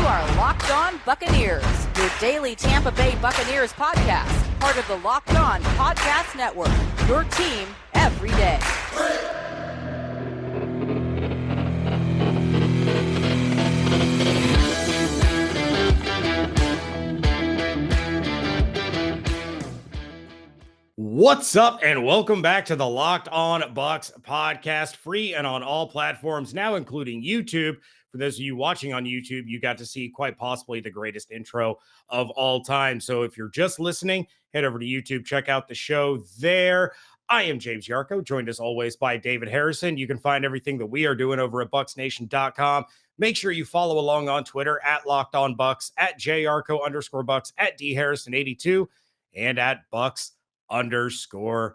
are Locked On Buccaneers, your daily Tampa Bay Buccaneers podcast, part of the Locked On Podcast Network, your team every day. What's up, and welcome back to the Locked On Bucs podcast, free and on all platforms, now including YouTube. For those of you watching on YouTube, you got to see quite possibly the greatest intro of all time. So if you're just listening, head over to YouTube, check out the show there. I am James Yarko, joined as always by David Harrison. You can find everything that we are doing over at BucsNation.com. Make sure you follow along on Twitter at LockedOnBucs, at JYarko_Bucs, at DHarrison82, and at Bucs_Nation.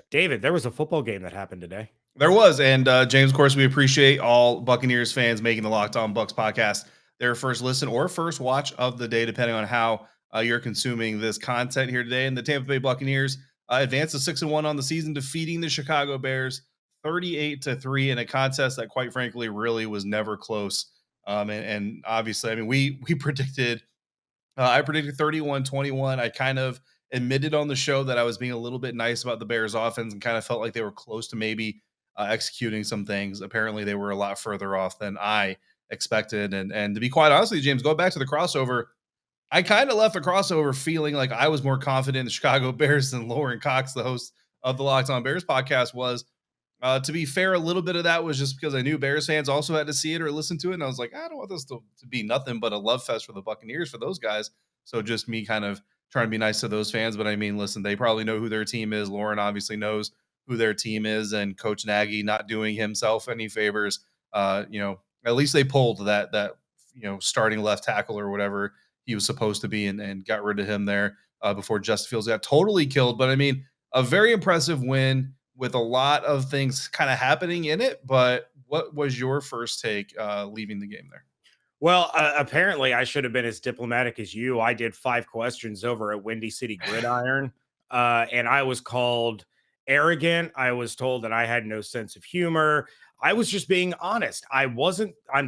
David, there was a football game that happened today. There was, and James, of course, we appreciate all Buccaneers fans making the Locked On Bucs podcast their first listen or first watch of the day, depending on how you're consuming this content here today. And the Tampa Bay Buccaneers advanced to 6-1 on the season, defeating the Chicago Bears 38-3 in a contest that, quite frankly, really was never close. And obviously, I mean, we predicted, I predicted 31-21. I kind of admitted on the show that I was being a little bit nice about the Bears offense and kind of felt like they were close to maybe executing some things. Apparently they were a lot further off than I expected. And to be quite honest with you, James, go back to the crossover. I kind of left the crossover feeling like I was more confident in the Chicago Bears than Lauren Cox, the host of the Locked On Bears podcast, was. To be fair, a little bit of that was just because I knew Bears fans also had to see it or listen to it. And I was like, I don't want this to be nothing but a love fest for the Buccaneers, for those guys. So just me kind of trying to be nice to those fans. But I mean, listen, they probably know who their team is. Lauren obviously knows who their team is, and Coach Nagy not doing himself any favors. At least they pulled that starting left tackle or whatever he was supposed to be and got rid of him there before Justin Fields got totally killed. But I mean, a very impressive win with a lot of things kind of happening in it. But what was your first take leaving the game there? Well, apparently I should have been as diplomatic as you. I did 5 questions over at Windy City Gridiron, and I was called arrogant. I was told that I had no sense of humor. I was just being honest. I'm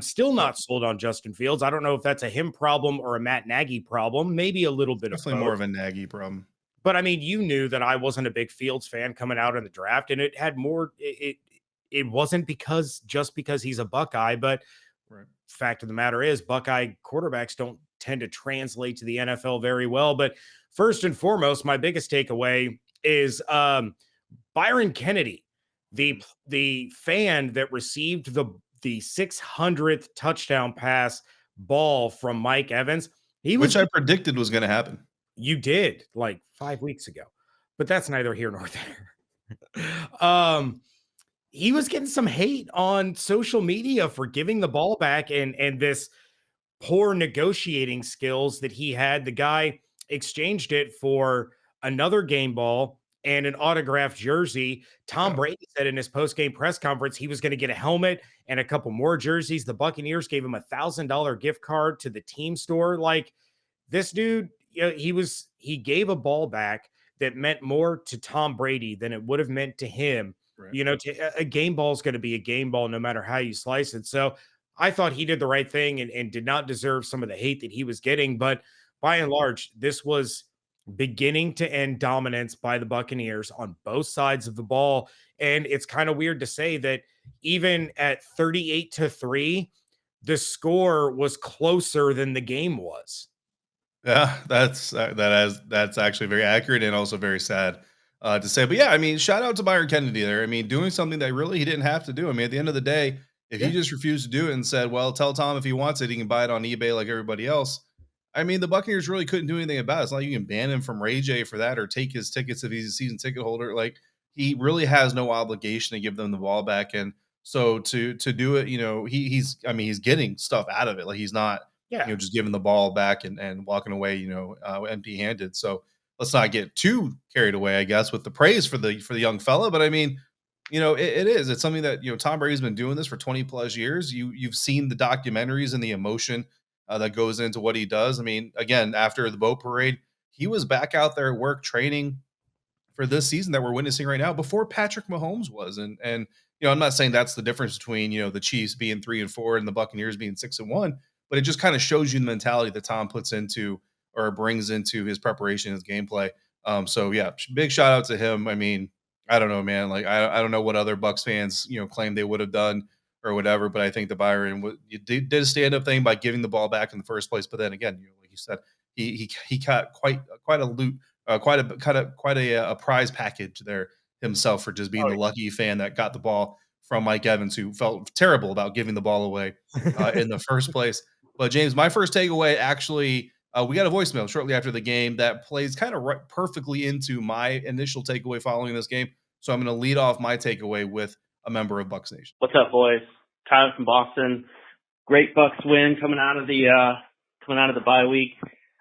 still not sold on Justin Fields. I don't know if that's a him problem or a Matt Nagy problem. Maybe a little bit Definitely of both. more of a Nagy problem. But I mean, you knew that I wasn't a big Fields fan coming out in the draft, and it had more. It wasn't because he's a Buckeye, but right. Fact of the matter is, Buckeye quarterbacks don't tend to translate to the NFL very well. But first and foremost, my biggest takeaway is Byron Kennedy, the fan that received the 600th touchdown pass ball from Mike Evans. Which I predicted was going to happen. You did, like 5 weeks ago, but that's neither here nor there. He was getting some hate on social media for giving the ball back and this poor negotiating skills that he had. The guy exchanged it for another game ball and an autographed jersey. Tom Brady said in his post-game press conference he was going to get a helmet and a couple more jerseys. The Buccaneers gave him $1,000 gift card to the team store. Like, this dude, he gave a ball back that meant more to Tom Brady than it would have meant to him. Right. A game ball is going to be a game ball no matter how you slice it. So I thought he did the right thing and did not deserve some of the hate that he was getting. But by and large, this was beginning to end dominance by the Buccaneers on both sides of the ball. And it's kind of weird to say that even at 38-3, the score was closer than the game was. Yeah, that's actually very accurate and also very sad to say. But yeah, I mean, shout out to Byron Kennedy there. I mean, doing something that really he didn't have to do. I mean, at the end of the day, if he just refused to do it and said, well, tell Tom if he wants it, he can buy it on eBay like everybody else. I mean, the Buccaneers really couldn't do anything about it. It's not like you can ban him from Ray J for that or take his tickets if he's a season ticket holder. Like, he really has no obligation to give them the ball back. And so to do it, he's getting stuff out of it. Like, he's not, just giving the ball back and walking away, empty handed. So let's not get too carried away, I guess, with the praise for the young fella. But I mean, it's something that, Tom Brady's been doing this for 20 plus years. You've seen the documentaries and the emotion that goes into what he does. I mean, again, after the boat parade, he was back out there at work training for this season that we're witnessing right now before Patrick Mahomes was. And I'm not saying that's the difference between, the Chiefs being 3-4 and the Buccaneers being 6-1. but it just kind of shows you the mentality that Tom puts into or brings into his preparation, his gameplay. So yeah, big shout out to him. I mean, I don't know, man. Like I don't know what other Bucs fans claim they would have done or whatever, but I think the Byron did a stand up thing by giving the ball back in the first place. But then again, like you said, he got quite a loot, quite a prize package there himself for just being the lucky fan that got the ball from Mike Evans, who felt terrible about giving the ball away in the first place. But James, my first takeaway actually, we got a voicemail shortly after the game that plays kind of perfectly into my initial takeaway following this game. So I'm going to lead off my takeaway with a member of Bucs Nation. What's up, boys? Tyler from Boston. Great Bucs win coming out of the bye week.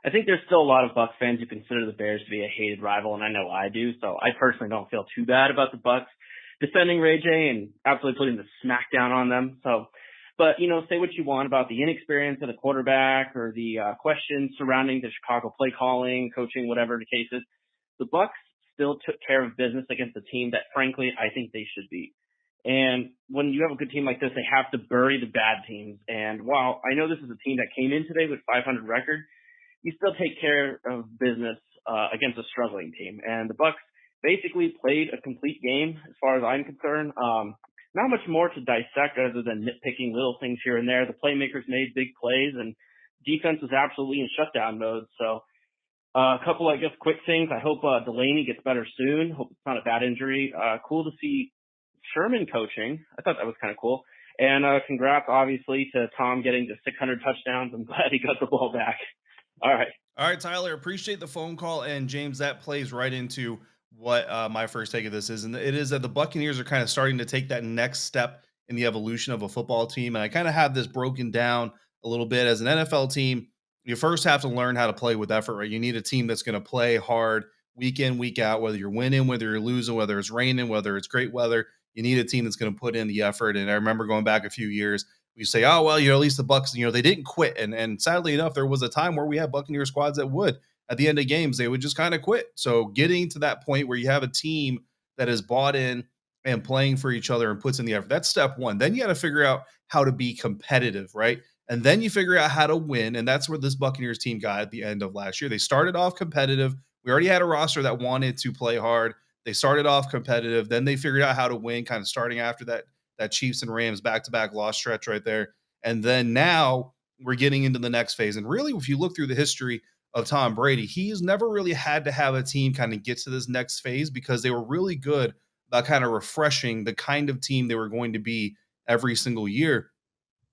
I think there's still a lot of Bucs fans who consider the Bears to be a hated rival, and I know I do. So I personally don't feel too bad about the Bucs defending Ray J and absolutely putting the smackdown on them. So, but say what you want about the inexperience of the quarterback or the questions surrounding the Chicago play calling, coaching, whatever the case is. The Bucs still took care of business against a team that, frankly, I think they should beat. And when you have a good team like this, they have to bury the bad teams. And while I know this is a team that came in today with 500 record, you still take care of business against a struggling team. And the Bucs basically played a complete game as far as I'm concerned. Not much more to dissect other than nitpicking little things here and there. The playmakers made big plays, and defense was absolutely in shutdown mode. So a couple, I guess, quick things. I hope Delaney gets better soon. Hope it's not a bad injury. Cool to see Sherman coaching. I thought that was kind of cool. And congrats, obviously, to Tom getting to 600 touchdowns. I'm glad he got the ball back. All right, Tyler, appreciate the phone call. And James, that plays right into what my first take of this is. And it is that the Buccaneers are kind of starting to take that next step in the evolution of a football team. And I kind of have this broken down a little bit. As an NFL team, you first have to learn how to play with effort, right? You need a team that's going to play hard week in, week out, whether you're winning, whether you're losing, whether it's raining, whether it's great weather. You need a team that's going to put in the effort. And I remember going back a few years, we say, oh, well, at least the Bucs, they didn't quit. And sadly enough, there was a time where we had Buccaneer squads that would, at the end of games, they would just kind of quit. So getting to that point where you have a team that is bought in and playing for each other and puts in the effort, that's step one. Then you got to figure out how to be competitive, right? And then you figure out how to win. And that's where this Buccaneers team got at the end of last year. They started off competitive. We already had a roster that wanted to play hard. They started off competitive. Then they figured out how to win, kind of starting after that Chiefs and Rams back-to-back loss stretch right there. And then now we're getting into the next phase. And really, if you look through the history of Tom Brady, he's never really had to have a team kind of get to this next phase because they were really good about kind of refreshing the kind of team they were going to be every single year.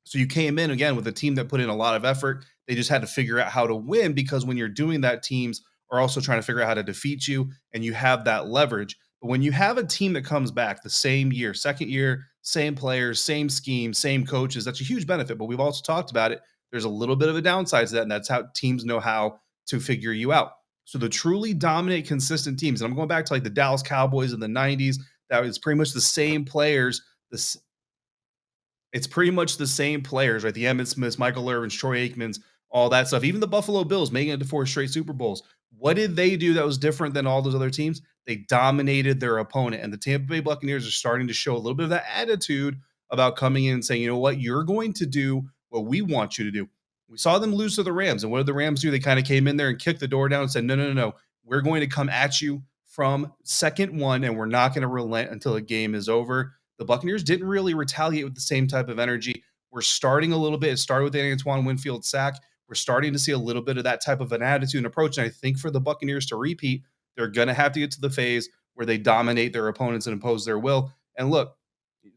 So you came in again with a team that put in a lot of effort. They just had to figure out how to win, because when you're doing that, teams are also trying to figure out how to defeat you, and you have that leverage. But when you have a team that comes back the same year, second year, same players, same scheme, same coaches, that's a huge benefit. But we've also talked about it. There's a little bit of a downside to that, and that's how teams know how to figure you out. So the truly dominant, consistent teams, and I'm going back to like the Dallas Cowboys in the 90s, that was pretty much the same players. It's pretty much the same players, right? The Emmitt Smiths, Michael Irvins, Troy Aikmans, all that stuff. Even the Buffalo Bills making it to 4 straight Super Bowls. What did they do that was different than all those other teams? They dominated their opponent. And the Tampa Bay Buccaneers are starting to show a little bit of that attitude about coming in and saying, you know what, you're going to do what we want you to do. We saw them lose to the Rams. And what did the Rams do? They kind of came in there and kicked the door down and said, no. We're going to come at you from second one, and we're not going to relent until the game is over. The Buccaneers didn't really retaliate with the same type of energy. We're starting a little bit. It started with the Antoine Winfield sack. We're starting to see a little bit of that type of an attitude and approach. And I think for the Buccaneers to repeat, they're going to have to get to the phase where they dominate their opponents and impose their will. And look,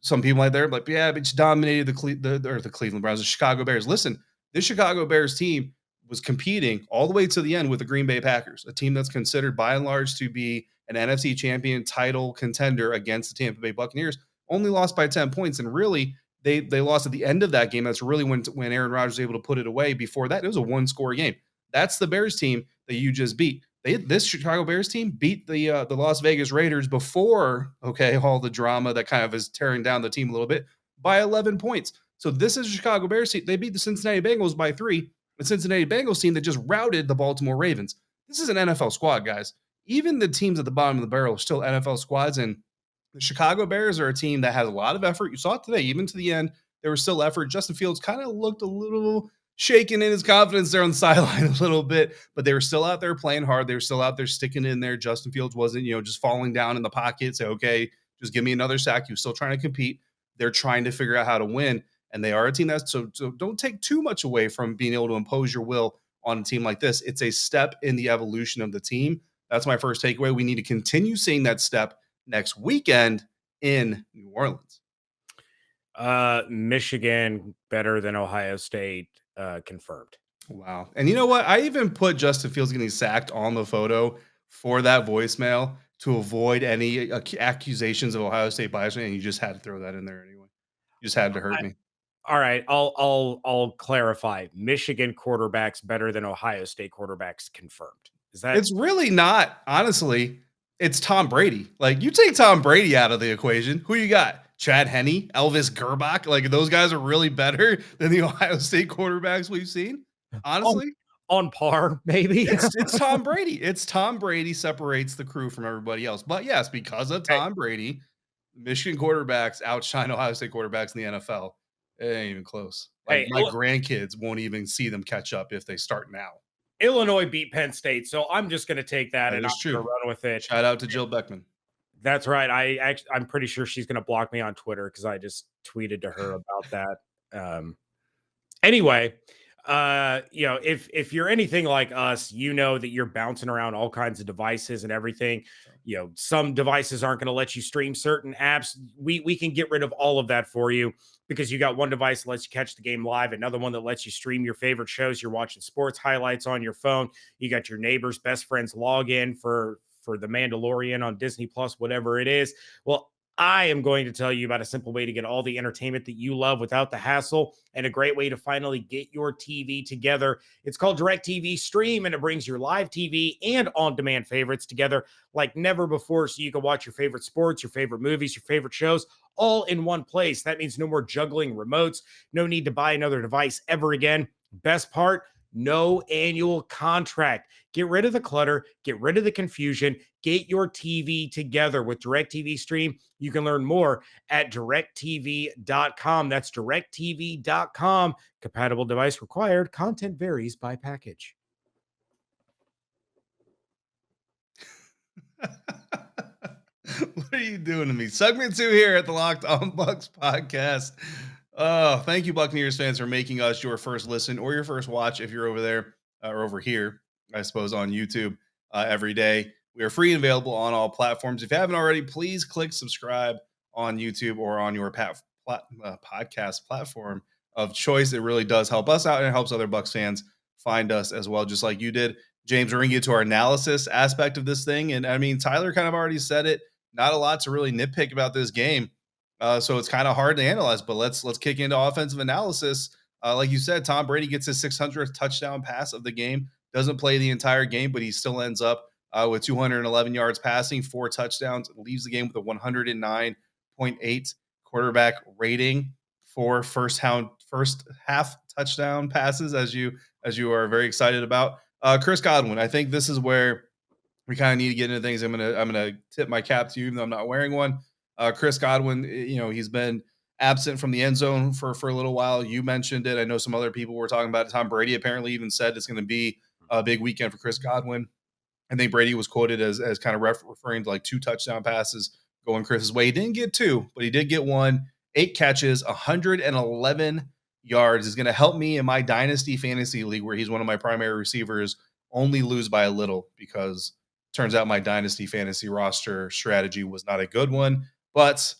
some people out there are like, yeah, but you dominated the Cleveland Browns, the Chicago Bears. Listen, this Chicago Bears team was competing all the way to the end with the Green Bay Packers, a team that's considered by and large to be an NFC champion title contender against the Tampa Bay Buccaneers. Only lost by 10 points. And really, they lost at the end of that game. That's really when Aaron Rodgers was able to put it away. Before that, it was a one-score game. That's the Bears team that you just beat. This Chicago Bears team beat the Las Vegas Raiders before, all the drama that kind of is tearing down the team a little bit, by 11 points. So this is a Chicago Bears team. They beat the Cincinnati Bengals by 3. The Cincinnati Bengals team that just routed the Baltimore Ravens. This is an NFL squad, guys. Even the teams at the bottom of the barrel are still NFL squads, and the Chicago Bears are a team that has a lot of effort. You saw it today, even to the end, there was still effort. Justin Fields kind of looked a little shaking in his confidence there on the sideline a little bit, but they were still out there playing hard. They were still out there sticking in there. Justin Fields wasn't, just falling down in the pocket, say, okay, just give me another sack. He was still trying to compete. They're trying to figure out how to win, and they are a team so don't take too much away from being able to impose your will on a team like this. It's a step in the evolution of the team. That's my first takeaway. We need to continue seeing that step next weekend in New Orleans. Michigan better than Ohio State, confirmed. Wow. And you know what? I even put Justin Fields getting sacked on the photo for that voicemail to avoid any accusations of Ohio State bias, and you just had to throw that in there anyway. You just had to hurt me. All right, I'll clarify. Michigan quarterbacks better than Ohio State quarterbacks, confirmed. Is that? It's really not, honestly. It's Tom Brady. Like, you take Tom Brady out of the equation, who you got? Chad Henne, Elvis Gerbach. Like, those guys are really better than the Ohio State quarterbacks we've seen. Honestly, on par, maybe. It's Tom Brady. It's Tom Brady separates the crew from everybody else. But yes, because of Tom Brady, Michigan quarterbacks outshine Ohio State quarterbacks in the NFL. It ain't even close. Like, my grandkids won't even see them catch up if they start now. Illinois beat Penn State, so I'm just going to take that and I'm going to run with it. Shout out to Jill Beckman. That's right. I'm pretty sure she's going to block me on Twitter because I just tweeted to her about that. Anyway, if you're anything like us, you know that you're bouncing around all kinds of devices and everything. Some devices aren't going to let you stream certain apps. We can get rid of all of that for you because you got one device that lets you catch the game live, another one that lets you stream your favorite shows. You're watching sports highlights on your phone. You got your neighbor's best friend's login for The Mandalorian on Disney Plus, whatever it is. Well, I am going to tell you about a simple way to get all the entertainment that you love without the hassle and a great way to finally get your TV together. It's called DirecTV Stream, and it brings your live TV and on-demand favorites together like never before, so you can watch your favorite sports, your favorite movies, your favorite shows, all in one place. That means no more juggling remotes, no need to buy another device ever again. Best part, no annual contract. Get rid of the clutter, get rid of the confusion, get your TV together with DirecTV Stream. You can learn more at directtv.com. That's directtv.com. Compatible device required. Content varies by package. What are you doing to me? Segment 2 here at the Locked On Bucs podcast. Oh, thank you, Buccaneers fans, for making us your first listen or your first watch if you're over there or over here, I suppose, on YouTube every day. We are free and available on all platforms. If you haven't already, please click subscribe on YouTube or on your podcast platform of choice. It really does help us out and it helps other Bucs fans find us as well, just like you did. James, we're going to get to our analysis aspect of this thing. And I mean, Tyler kind of already said it. Not a lot to really nitpick about this game. So it's kind of hard to analyze, but let's kick into offensive analysis. Like you said, Tom Brady gets his 600th touchdown pass of the game, doesn't play the entire game, but he still ends up with 211 yards passing, 4 touchdowns, leaves the game with a 109.8 quarterback rating for first half touchdown passes, as you are very excited about. Chris Godwin, I think this is where we kind of need to get into things. I'm gonna tip my cap to you, even though I'm not wearing one. Chris Godwin, he's been absent from the end zone for a little while. You mentioned it. I know some other people were talking about it. Tom Brady apparently even said it's going to be a big weekend for Chris Godwin. I think Brady was quoted as kind of referring to like 2 touchdown passes going Chris's way. He didn't get 2, but he did get 1. 8 catches, 111 yards. Is going to help me in my dynasty fantasy league where he's one of my primary receivers only lose by a little because turns out my dynasty fantasy roster strategy was not a good one. But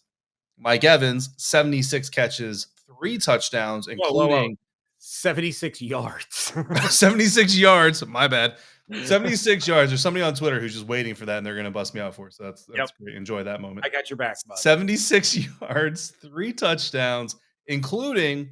Mike Evans, 76 catches, 3 touchdowns, including 76 yards. 76 yards. My bad. 76 yards. There's somebody on Twitter who's just waiting for that, and they're going to bust me out for it. So that's great. Enjoy that moment. I got your back, bud. 76 yards, 3 touchdowns, including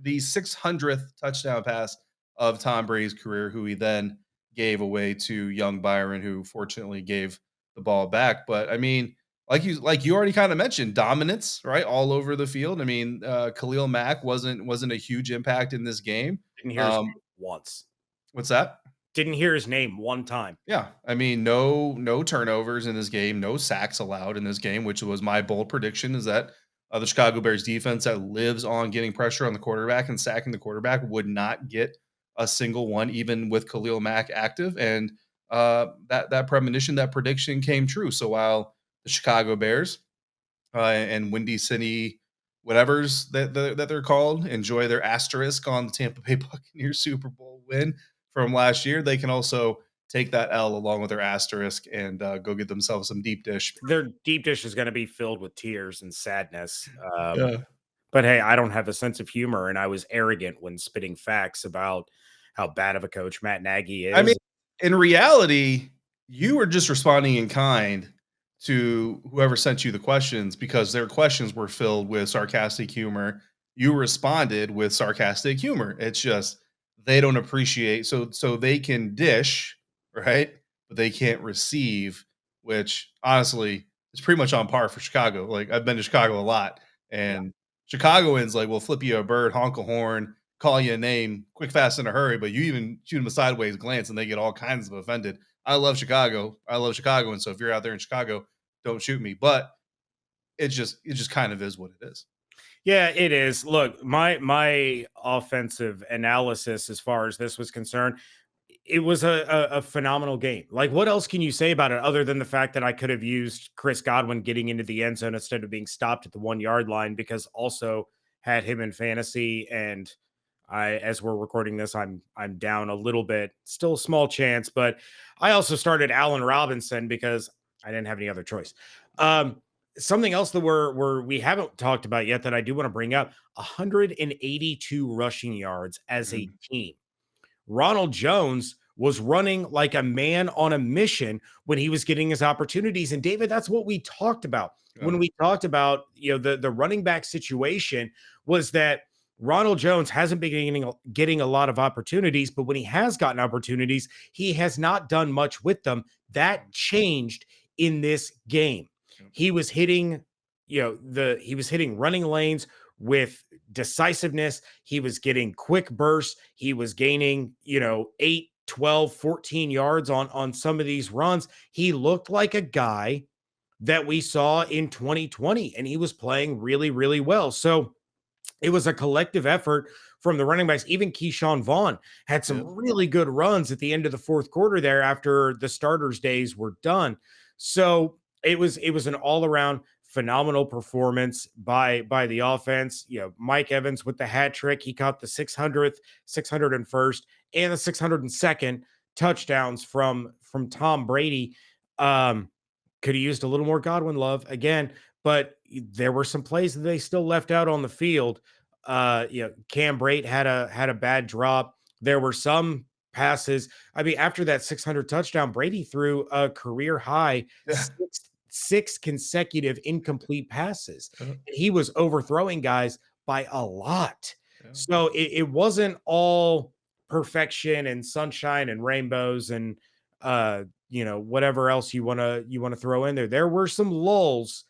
the 600th touchdown pass of Tom Brady's career, who he then gave away to young Byron, who fortunately gave the ball back. But I mean, like you already kind of mentioned, dominance, right, all over the field. I mean, Khalil Mack wasn't a huge impact in this game. Didn't hear his name once. What's that? Didn't hear his name one time. Yeah, I mean, no turnovers in this game, no sacks allowed in this game, which was my bold prediction. Is that The Chicago Bears defense that lives on getting pressure on the quarterback and sacking the quarterback would not get a single one, even with Khalil Mack active. And that premonition, that prediction came true. So while the Chicago Bears and Windy City, whatever's that they're called, enjoy their asterisk on the Tampa Bay Buccaneers Super Bowl win from last year, they can also take that L along with their asterisk and go get themselves some deep dish. Their deep dish is going to be filled with tears and sadness. Yeah. But hey, I don't have a sense of humor, and I was arrogant when spitting facts about how bad of a coach Matt Nagy is. I mean, in reality, you were just responding in kind to whoever sent you the questions because their questions were filled with sarcastic humor. You responded with sarcastic humor. It's just they don't appreciate so they can dish, right? But they can't receive, which honestly is pretty much on par for Chicago. Like I've been to Chicago a lot, and Chicagoans like will flip you a bird, honk a horn, call you a name quick, fast, in a hurry, but you even shoot them a sideways glance and they get all kinds of offended. I love Chicago. I love Chicago. And so if you're out there in Chicago, don't shoot me. But it just kind of is what it is. Yeah, it is. Look, my offensive analysis as far as this was concerned, it was a phenomenal game. Like, what else can you say about it other than the fact that I could have used Chris Godwin getting into the end zone instead of being stopped at the 1 yard line because also had him in fantasy. And as we're recording this, I'm down a little bit, still a small chance, but I also started Allen Robinson because I didn't have any other choice. Something else that we haven't talked about yet that I do want to bring up: 182 rushing yards as a team. Ronald Jones was running like a man on a mission when he was getting his opportunities. And David, that's what we talked about when we talked about, the running back situation, was that Ronald Jones hasn't been getting a lot of opportunities, but when he has gotten opportunities, he has not done much with them. That changed in this game. He was hitting, he was hitting running lanes with decisiveness. He was getting quick bursts. He was gaining, 8, 12, 14 yards on some of these runs. He looked like a guy that we saw in 2020, and he was playing really, really well. So it was a collective effort from the running backs. Even Keyshawn Vaughn had some really good runs at the end of the fourth quarter there after the starters' days were done. So it was an all-around phenomenal performance by the offense. Mike Evans with the hat trick. He caught the 600th, 601st, and the 602nd touchdowns from Tom Brady. Could have used a little more Godwin love again, but there were some plays that they still left out on the field. Cam Brate had a bad drop. There were some passes. I mean, after that 600 touchdown, Brady threw a career high six consecutive incomplete passes. He was overthrowing guys by a lot. So it wasn't all perfection and sunshine and rainbows and whatever else you want to throw in there. There were some lulls,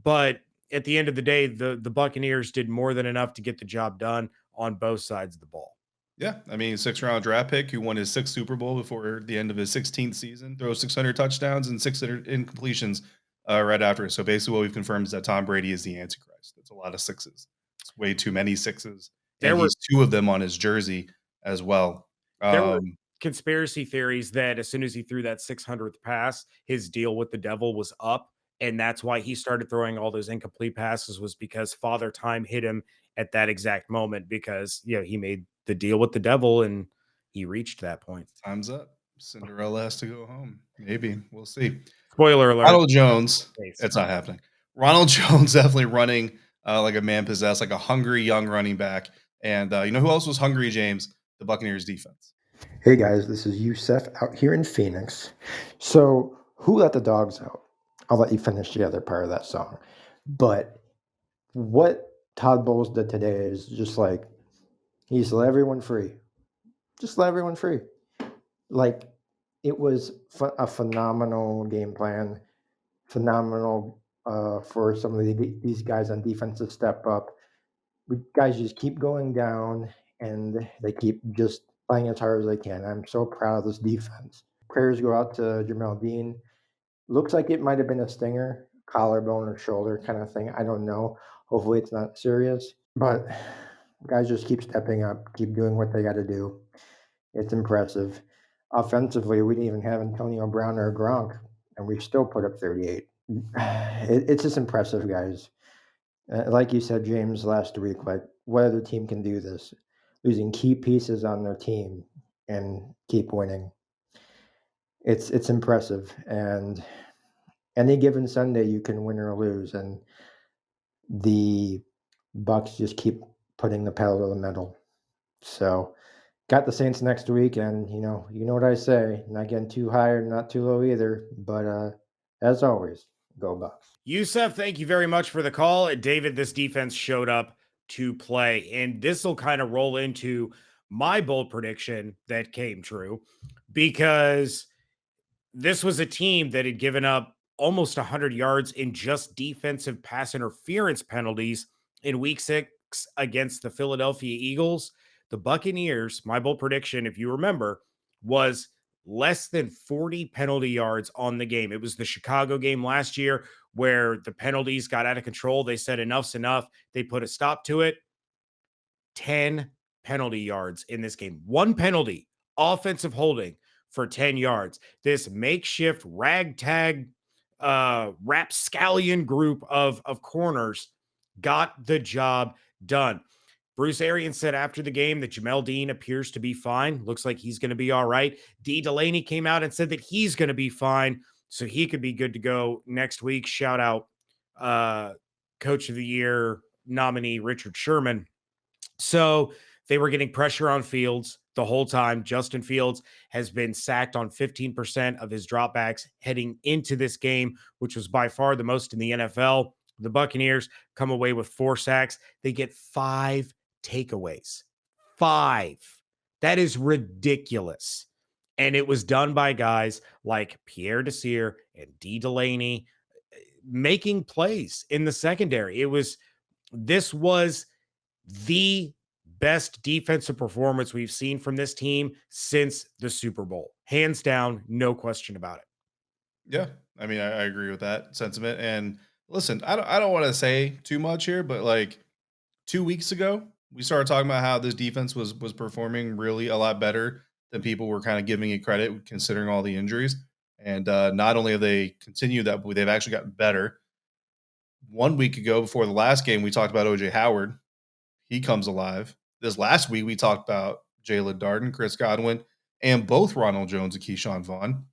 but at the end of the day, the Buccaneers did more than enough to get the job done on both sides of the ball. Yeah, I mean, 6th-round draft pick who won his 6th Super Bowl before the end of his 16th season, throws 600 touchdowns and 600 incompletions right after. So basically what we've confirmed is that Tom Brady is the Antichrist. That's a lot of sixes. It's way too many sixes. And he's 2 of them on his jersey as well. There were conspiracy theories that as soon as he threw that 600th pass, his deal with the devil was up. And that's why he started throwing all those incomplete passes, was because Father Time hit him at that exact moment because, he made the deal with the devil and he reached that point. Time's up. Cinderella has to go home. Maybe. We'll see. Spoiler alert. Ronald Jones. It's not happening. Ronald Jones definitely running like a man possessed, like a hungry young running back. And you know who else was hungry, James? The Buccaneers defense. Hey guys, this is Youssef out here in Phoenix. So who let the dogs out? I'll let you finish the other part of that song. But what Todd Bowles did today is just like, he's let everyone free. Just let everyone free. Like, it was a phenomenal game plan. Phenomenal for some of these guys on defense to step up. Guys just keep going down, and they keep just playing as hard as they can. I'm so proud of this defense. Prayers go out to Jamel Dean. Looks like it might have been a stinger. collarbone or shoulder kind of thing. I don't know. Hopefully it's not serious. But guys just keep stepping up, keep doing what they got to do. It's impressive. Offensively, we didn't even have Antonio Brown or Gronk, and we still put up 38. It's just impressive, guys. Like you said, James, last week, like what other team can do this? Losing key pieces on their team and keep winning. It's impressive. And any given Sunday, you can win or lose, and the Bucs just keep putting the pedal to the metal. So, got the Saints next week, and you know what I say: not getting too high or not too low either. But as always, go Bucs. Yusef, thank you very much for the call. And David, this defense showed up to play, and this will kind of roll into my bold prediction that came true, because this was a team that had given up almost 100 yards in just defensive pass interference penalties in week 6 against the Philadelphia Eagles. The Buccaneers, my bold prediction, if you remember, was less than 40 penalty yards on the game. It was the Chicago game last year where the penalties got out of control. They said enough's enough. They put a stop to it. 10 penalty yards in this game. One penalty, offensive holding for 10 yards. This makeshift ragtag rapscallion group of corners got the job done. Bruce Arians said after the game that Jamel Dean appears to be fine. Looks like he's going to be all right. D. Delaney came out and said that he's going to be fine, so he could be good to go next week. Shout out Coach of the Year nominee Richard Sherman. So they were getting pressure on Fields the whole time. Justin Fields has been sacked on 15% of his dropbacks heading into this game, which was by far the most in the NFL. The Buccaneers come away with 4 sacks. They get 5 takeaways. 5. That is ridiculous. And it was done by guys like Pierre Desir and D. Delaney making plays in the secondary. This was the best defensive performance we've seen from this team since the Super Bowl. Hands down, no question about it. Yeah, I mean, I agree with that sentiment. And listen, I don't want to say too much here, but like 2 weeks ago, we started talking about how this defense was performing really a lot better than people were kind of giving it credit, considering all the injuries. And not only have they continued that, but they've actually gotten better. 1 week ago, before the last game, we talked about OJ Howard. He comes alive. This last week, we talked about Jalen Darden, Chris Godwin, and both Ronald Jones and Keyshawn Vaughn.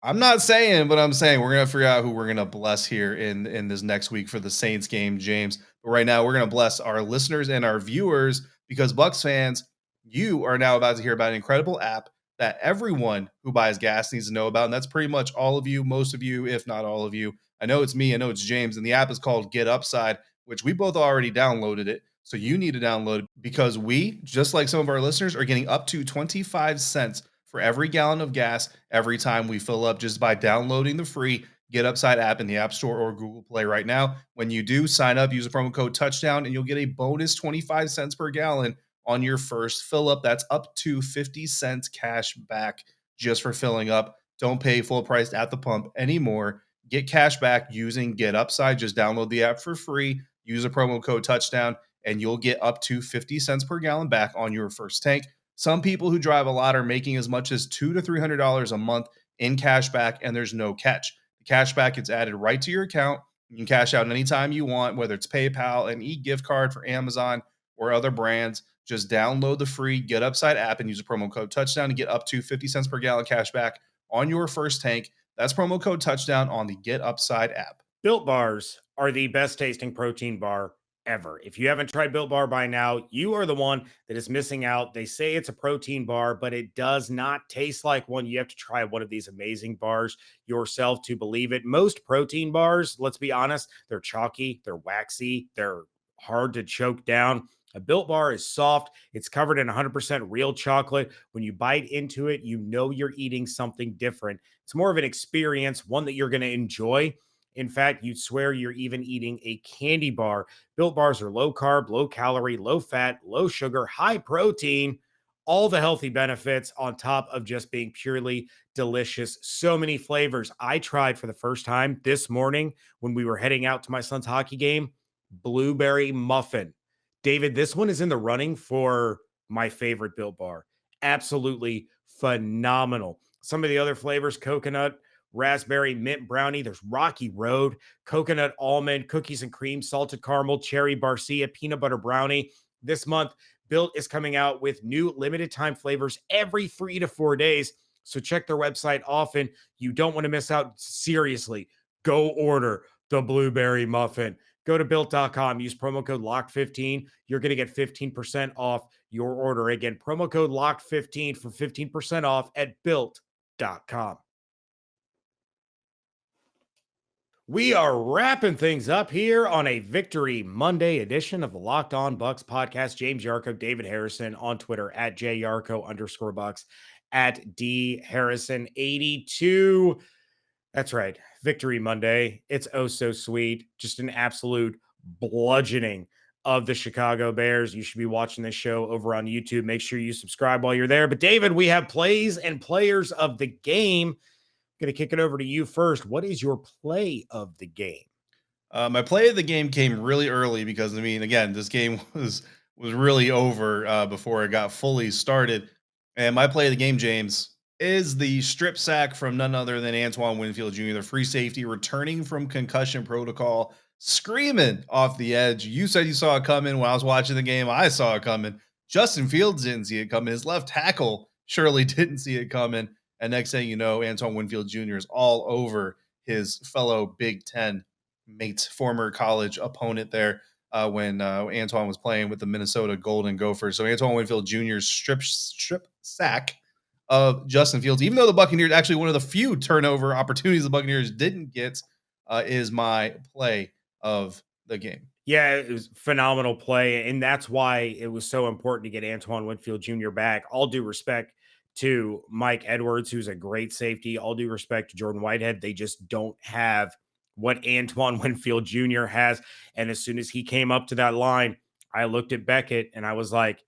I'm not saying, but I'm saying we're going to figure out who we're going to bless here in this next week for the Saints game, James. But right now, we're going to bless our listeners and our viewers, because Bucs fans, you are now about to hear about an incredible app that everyone who buys gas needs to know about. And that's pretty much all of you, most of you, if not all of you. I know it's me. I know it's James. And the app is called GetUpside, which we both already downloaded it. So you need to download it, because we, just like some of our listeners, are getting up to 25 cents for every gallon of gas every time we fill up, just by downloading the free GetUpside app in the App Store or Google Play right now. When you do sign up, use the promo code Touchdown, and you'll get a bonus 25 cents per gallon on your first fill up. That's up to 50 cents cash back just for filling up. Don't pay full price at the pump anymore. Get cash back using GetUpside. Just download the app for free. Use the promo code Touchdown, and you'll get up to 50 cents per gallon back on your first tank. Some people who drive a lot are making as much as $200 to $300 a month in cash back, and there's no catch. The cash back gets added right to your account. You can cash out anytime you want, whether it's PayPal, an e-gift card for Amazon, or other brands. Just download the free GetUpside app and use the promo code Touchdown to get up to 50 cents per gallon cash back on your first tank. That's promo code Touchdown on the GetUpside app. Built Bars are the best tasting protein bar ever. If you haven't tried Built Bar by now, you are the one that is missing out. They say it's a protein bar, but it does not taste like one. You have to try one of these amazing bars yourself to believe it. Most protein bars, let's be honest, they're chalky, they're waxy, they're hard to choke down. A Built Bar is soft. It's covered in 100% real chocolate. When you bite into it, you know you're eating something different. It's more of an experience, one that you're going to enjoy. In fact, you'd swear you're even eating a candy bar. Built Bars are low carb, low calorie, low fat, low sugar, high protein, all the healthy benefits on top of just being purely delicious. So many flavors. I tried for the first time this morning when we were heading out to my son's hockey game, blueberry muffin. David, this one is in the running for my favorite Built Bar. Absolutely phenomenal. Some of the other flavors, coconut, raspberry, mint brownie. There's Rocky Road, coconut almond, cookies and cream, salted caramel, cherry barcia, peanut butter brownie. This month, Built is coming out with new limited time flavors every 3 to 4 days. So check their website often. You don't want to miss out. Seriously, go order the blueberry muffin. Go to built.com, use promo code LOCK15. You're going to get 15% off your order. Again, promo code LOCK15 for 15% off at built.com. We are wrapping things up here on a Victory Monday edition of the Locked On Bucs podcast. James Yarko, David Harrison on Twitter at @JYarko_Bucs, at DHarrison82. That's right. Victory Monday. It's oh so sweet. Just an absolute bludgeoning of the Chicago Bears. You should be watching this show over on YouTube. Make sure you subscribe while you're there. But David, we have plays and players of the game. Going to kick it over to you first. What is your play of the game? My play of the game came really early because, I mean, again, this game was really over before it got fully started. And my play of the game, James, is the strip sack from none other than Antoine Winfield Jr., the free safety returning from concussion protocol, screaming off the edge. You said you saw it coming. When I was watching the game, I saw it coming. Justin Fields didn't see it coming. His left tackle surely didn't see it coming. And next thing you know, Antoine Winfield Jr. is all over his fellow Big Ten mate, former college opponent there when Antoine was playing with the Minnesota Golden Gophers. So Antoine Winfield Jr.'s strip sack of Justin Fields, even though the Buccaneers, actually one of the few turnover opportunities the Buccaneers didn't get, is my play of the game. Yeah, it was phenomenal play. And that's why it was so important to get Antoine Winfield Jr. back. All due respect to Mike Edwards, who's a great safety. All due respect to Jordan Whitehead. They just don't have what Antoine Winfield Jr. has. And as soon as he came up to that line, I looked at Beckett and I was like,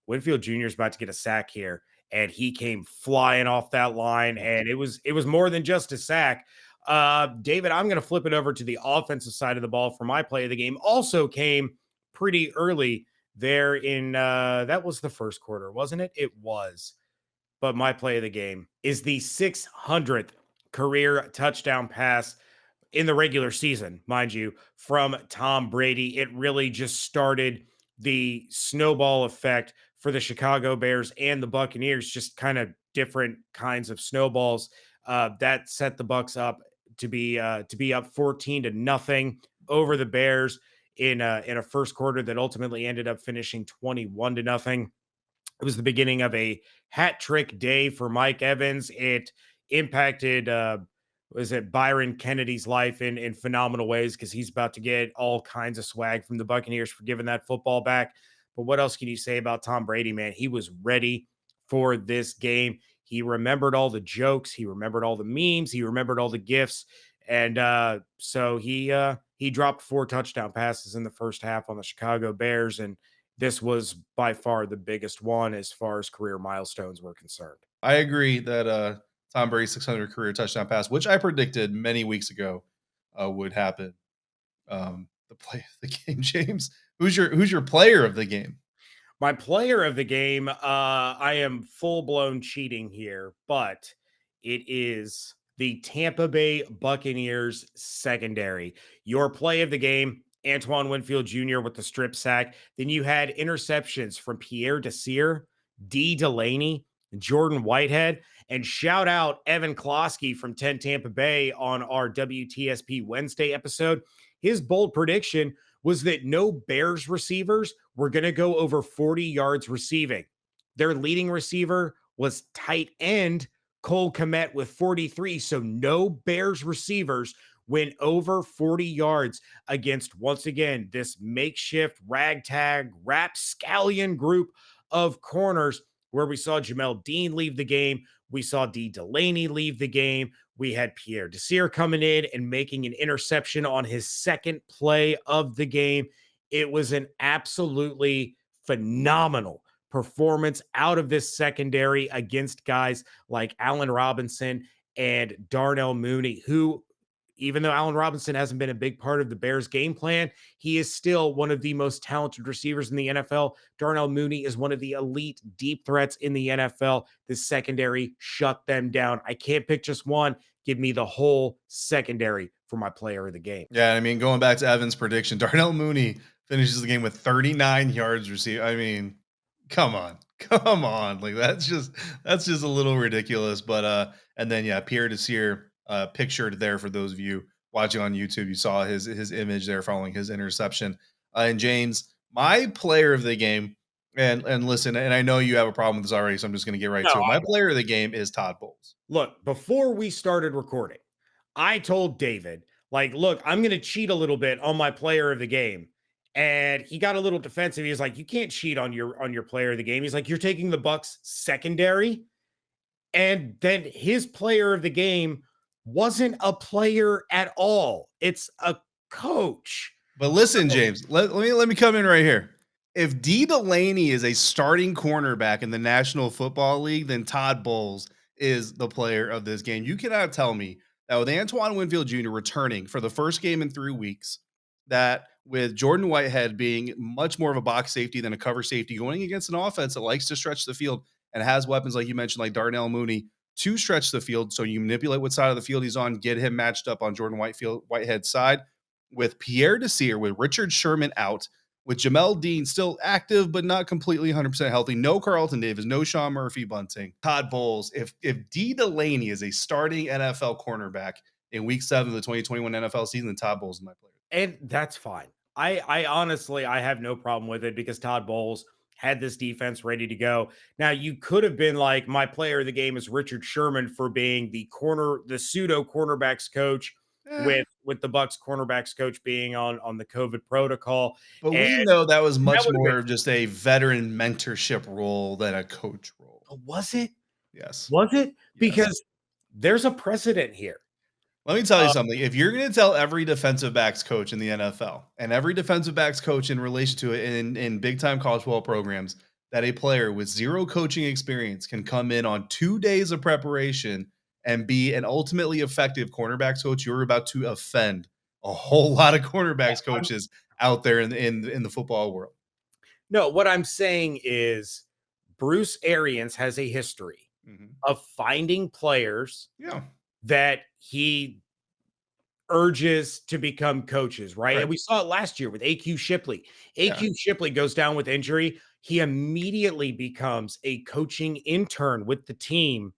Winfield Jr. is about to get a sack here. And he came flying off that line. And it was more than just a sack. David, I'm going to flip it over to the offensive side of the ball for my play of the game. Also came pretty early there in, that was the first quarter, wasn't it? It was. But my play of the game is the 600th career touchdown pass in the regular season, mind you, from Tom Brady. It really just started the snowball effect for the Chicago Bears and the Buccaneers, just kind of different kinds of snowballs that set the Bucs up to be up 14-0 over the Bears in a first quarter that ultimately ended up finishing 21-0. It was the beginning of a hat trick day for Mike Evans. It impacted, Byron Kennedy's life in phenomenal ways because he's about to get all kinds of swag from the Buccaneers for giving that football back. But what else can you say about Tom Brady, man? He was ready for this game. He remembered all the jokes. He remembered all the memes. He remembered all the gifts. And so he dropped 4 touchdown passes in the first half on the Chicago Bears. And this was by far the biggest one as far as career milestones were concerned. I agree that Tom Brady's 600 career touchdown pass, which I predicted many weeks ago would happen. The play of the game, James. Who's your player of the game? My player of the game, I am full-blown cheating here, but it is the Tampa Bay Buccaneers secondary. Your play of the game, Antoine Winfield Jr. with the strip sack. Then you had interceptions from Pierre Desir, D. Delaney, Jordan Whitehead, and shout out Evan Klosky from 10 Tampa Bay on our WTSP Wednesday episode. His bold prediction was that no Bears receivers were going to go over 40 yards receiving. Their leading receiver was tight end Cole Kmet with 43. So no Bears receivers went over 40 yards against, once again, this makeshift ragtag rapscallion group of corners where we saw Jamel Dean leave the game. We saw D. Delaney leave the game. We had Pierre Desir coming in and making an interception on his second play of the game. It was an absolutely phenomenal performance out of this secondary against guys like Allen Robinson and Darnell Mooney, who, even though Allen Robinson hasn't been a big part of the Bears game plan, he is still one of the most talented receivers in the NFL. Darnell Mooney is one of the elite deep threats in the NFL. This secondary shut them down. I can't pick just one. Give me the whole secondary for my player of the game. Yeah, I mean, going back to Evan's prediction, Darnell Mooney finishes the game with 39 yards received. I mean, come on. Like that's just a little ridiculous. But and then Pierre Desir pictured there for those of you watching on YouTube, you saw his image there following his interception. And James, my player of the game, and listen, and I know you have a problem with this already, so I'm just going to get right to it. My player of the game is Todd Bowles. Look, before we started recording, I told David, like, look, I'm going to cheat a little bit on my player of the game. And he got a little defensive. He was like, you can't cheat on your player of the game. He's like, you're taking the Bucs secondary. And then his player of the game wasn't a player at all. It's a coach. But listen, James, let me come in right here. If D. Delaney is a starting cornerback in the National Football League, then Todd Bowles is the player of this game. You cannot tell me that with Antoine Winfield Jr. returning for the first game in 3 weeks, that with Jordan Whitehead being much more of a box safety than a cover safety, going against an offense that likes to stretch the field and has weapons, like you mentioned, like Darnell Mooney, to stretch the field. So you manipulate what side of the field he's on, get him matched up on Jordan Whitehead's side, with Pierre Desir, with Richard Sherman out, with Jamel Dean still active but not completely 100% healthy, no Carlton Davis, no Sean Murphy Bunting, Todd Bowles. If D. Delaney is a starting NFL cornerback in Week 7 of the 2021 NFL season, then Todd Bowles is my player. And that's fine. I honestly, I have no problem with it because Todd Bowles had this defense ready to go. Now, you could have been like, my player of the game is Richard Sherman for being the pseudo cornerbacks coach, with the Bucs cornerbacks coach being on the COVID protocol. But we know that was much more of just a veteran mentorship role than a coach role. Was it? Yes. Was it? Because there's a precedent here. Let me tell you something. If you're going to tell every defensive backs coach in the NFL and every defensive backs coach in relation to it in big time college football programs that a player with zero coaching experience can come in on 2 days of preparation and be an ultimately effective cornerbacks coach, you're about to offend a whole lot of cornerbacks coaches out there in the football world. No, what I'm saying is Bruce Arians has a history of finding players that he urges to become coaches, right? And we saw it last year with AQ Shipley. AQ Shipley goes down with injury. He immediately becomes a coaching intern with the team.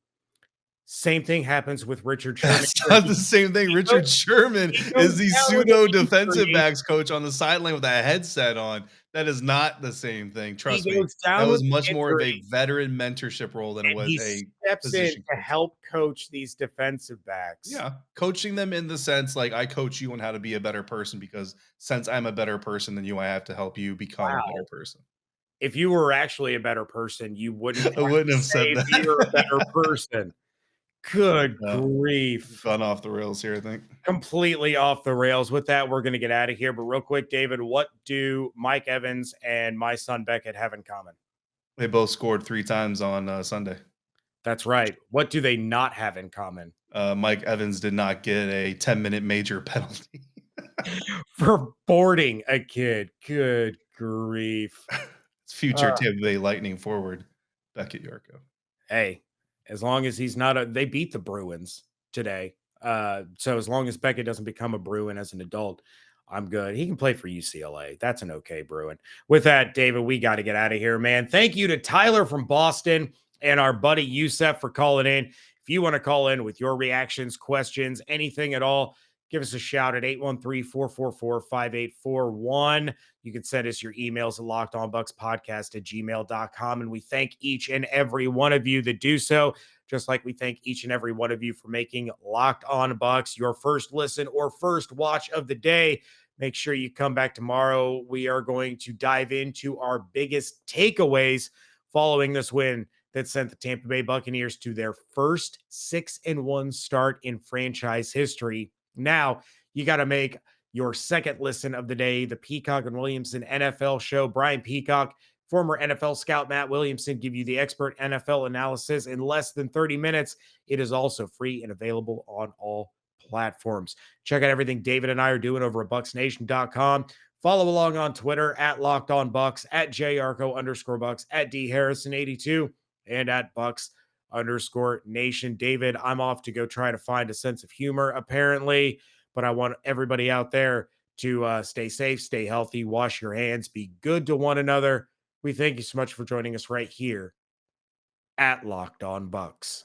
Same thing happens with Richard Sherman. That's not the same thing. Richard Sherman is the pseudo defensive backs coach on the sideline with a headset on. That is not the same thing. Trust me. That was much more of a veteran mentorship role than it was a steps in to help coach these defensive backs. Yeah. Coaching them in the sense like, I coach you on how to be a better person because since I'm a better person than you, I have to help you become a better person. If you were actually a better person, you wouldn't. I wouldn't have said that. You're a better person. Good grief. Gone off the rails here, I think. Completely off the rails. With that, we're going to get out of here. But real quick, David, what do Mike Evans and my son Beckett have in common? They both scored 3 times on Sunday. That's right. What do they not have in common? Mike Evans did not get a 10-minute major penalty. For boarding a kid. Good grief. It's future Tampa Bay Lightning forward, Beckett Yarko. Hey. As long as he's not they beat the Bruins today. So as long as Beckett doesn't become a Bruin as an adult, I'm good. He can play for UCLA. That's an okay Bruin. With that, David, we got to get out of here, man. Thank you to Tyler from Boston and our buddy Youssef for calling in. If you want to call in with your reactions, questions, anything at all, give us a shout at 813-444-5841. You can send us your emails at lockedonbuckspodcast@gmail.com. And we thank each and every one of you that do so, just like we thank each and every one of you for making Locked On Bucs your first listen or first watch of the day. Make sure you come back tomorrow. We are going to dive into our biggest takeaways following this win that sent the Tampa Bay Buccaneers to their first 6-1 start in franchise history. Now, you got to make your second listen of the day, the Peacock and Williamson NFL show. Brian Peacock former NFL scout Matt Williamson give you the expert NFL analysis in less than 30 minutes. It is also free and available on all platforms. Check out everything David and I are doing over at BucsNation.com. Follow along on Twitter at LockedOnBucs, at JArco_Bucs, at DHarrison82, and at Bucs_Nation. David, I'm off to go try to find a sense of humor, apparently, but I want everybody out there to stay safe, stay healthy, wash your hands, be good to one another. We thank you so much for joining us right here at Locked On Bucs.